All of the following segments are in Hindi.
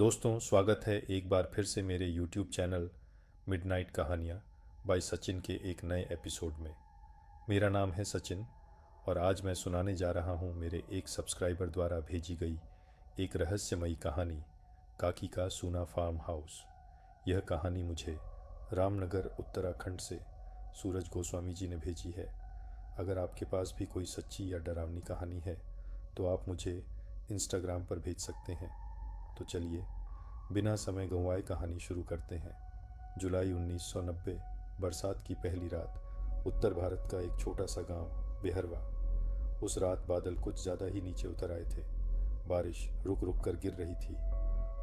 दोस्तों, स्वागत है एक बार फिर से मेरे YouTube चैनल मिडनाइट कहानियाँ बाय सचिन के एक नए एपिसोड में। मेरा नाम है सचिन और आज मैं सुनाने जा रहा हूँ मेरे एक सब्सक्राइबर द्वारा भेजी गई एक रहस्यमयी कहानी, काकी का सूना फार्म हाउस। यह कहानी मुझे रामनगर उत्तराखंड से सूरज गोस्वामी जी ने भेजी है। अगर आपके पास भी कोई सच्ची या डरावनी कहानी है तो आप मुझे इंस्टाग्राम पर भेज सकते हैं। तो चलिए बिना समय गंवाए कहानी शुरू करते हैं। जुलाई 1990, बरसात की पहली रात, उत्तर भारत का एक छोटा सा गांव बेहरवा। उस रात बादल कुछ ज़्यादा ही नीचे उतर आए थे। बारिश रुक रुक कर गिर रही थी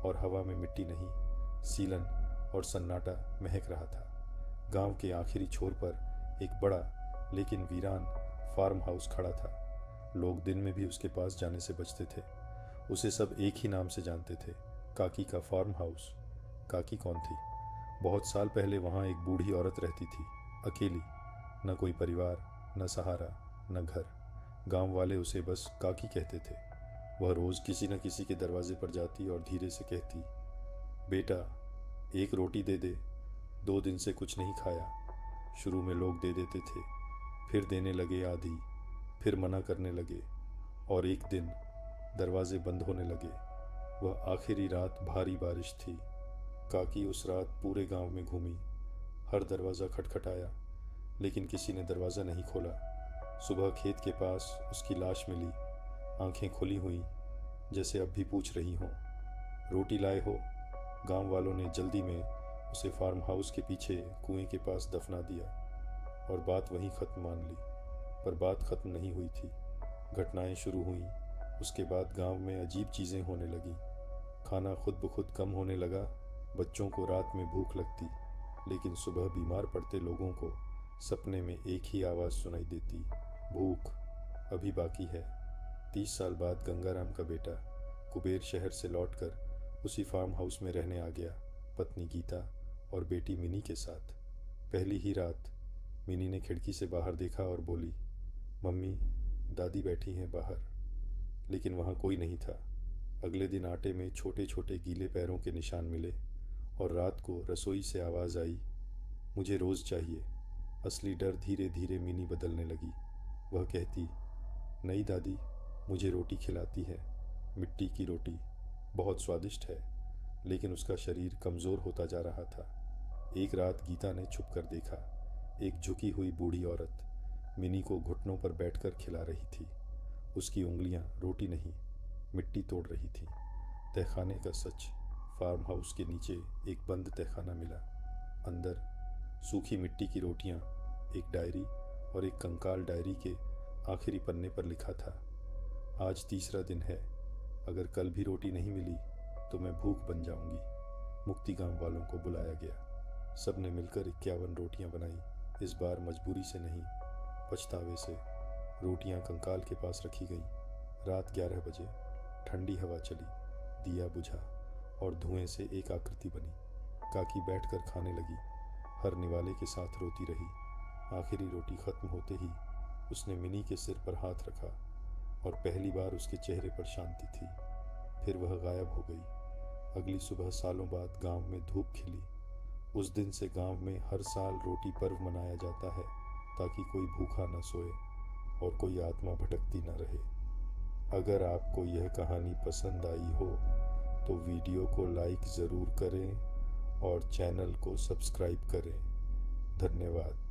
और हवा में मिट्टी नहीं, सीलन और सन्नाटा महक रहा था। गांव के आखिरी छोर पर एक बड़ा लेकिन वीरान फार्म हाउस खड़ा था। लोग दिन में भी उसके पास जाने से बचते थे। उसे सब एक ही नाम से जानते थे, काकी का फार्म हाउस। काकी कौन थी? बहुत साल पहले वहाँ एक बूढ़ी औरत रहती थी, अकेली, न कोई परिवार, न सहारा, न घर। गांव वाले उसे बस काकी कहते थे। वह रोज़ किसी न किसी के दरवाजे पर जाती और धीरे से कहती, बेटा एक रोटी दे दे, 2 दिन से कुछ नहीं खाया। शुरू में लोग दे देते थे, फिर देने लगे आधी, फिर मना करने लगे और एक दिन दरवाजे बंद होने लगे। वह आखिरी रात भारी बारिश थी। काकी उस रात पूरे गांव में घूमी, हर दरवाज़ा खटखटाया, लेकिन किसी ने दरवाज़ा नहीं खोला। सुबह खेत के पास उसकी लाश मिली, आंखें खुली हुई, जैसे अब भी पूछ रही हों, रोटी लाए हो? गांव वालों ने जल्दी में उसे फार्म हाउस के पीछे कुएं के पास दफना दिया और बात वहीं ख़त्म मान ली। पर बात ख़त्म नहीं हुई थी। घटनाएं शुरू हुईं। उसके बाद गांव में अजीब चीज़ें होने लगीं। खाना खुद ब खुद कम होने लगा। बच्चों को रात में भूख लगती, लेकिन सुबह बीमार पड़ते लोगों को सपने में एक ही आवाज़ सुनाई देती, भूख अभी बाकी है। 30 साल बाद गंगाराम का बेटा कुबेर शहर से लौटकर उसी फार्म हाउस में रहने आ गया, पत्नी गीता और बेटी मिनी के साथ। पहली ही रात मिनी ने खिड़की से बाहर देखा और बोली, मम्मी, दादी बैठी हैं बाहर। लेकिन वहाँ कोई नहीं था। अगले दिन आटे में छोटे छोटे गीले पैरों के निशान मिले और रात को रसोई से आवाज़ आई, मुझे रोज़ चाहिए। असली डर धीरे धीरे मिनी बदलने लगी। वह कहती, नहीं दादी, मुझे रोटी खिलाती है, मिट्टी की रोटी, बहुत स्वादिष्ट है। लेकिन उसका शरीर कमज़ोर होता जा रहा था। एक रात गीता ने छुप कर देखा, एक झुकी हुई बूढ़ी औरत मिनी को घुटनों पर बैठकर खिला रही थी। उसकी उंगलियां रोटी नहीं, मिट्टी तोड़ रही थीं। तहखाने का सच। फार्म हाउस के नीचे एक बंद तहखाना मिला। अंदर सूखी मिट्टी की रोटियां, एक डायरी और एक कंकाल। डायरी के आखिरी पन्ने पर लिखा था, आज तीसरा दिन है, अगर कल भी रोटी नहीं मिली तो मैं भूख बन जाऊंगी। मुक्ति गांव वालों को बुलाया गया। सब ने मिलकर 51 रोटियां बनाई। इस बार मजबूरी से नहीं, पछतावे से। रोटियां कंकाल के पास रखी गईं। रात 11 बजे ठंडी हवा चली, दिया बुझा और धुएं से एक आकृति बनी। काकी बैठकर खाने लगी, हर निवाले के साथ रोती रही। आखिरी रोटी खत्म होते ही उसने मिनी के सिर पर हाथ रखा और पहली बार उसके चेहरे पर शांति थी। फिर वह गायब हो गई। अगली सुबह सालों बाद गांव में धूप खिली। उस दिन से गांव में हर साल रोटी पर्व मनाया जाता है, ताकि कोई भूखा न सोए और कोई आत्मा भटकती न रहे। अगर आपको यह कहानी पसंद आई हो तो वीडियो को लाइक ज़रूर करें और चैनल को सब्सक्राइब करें। धन्यवाद।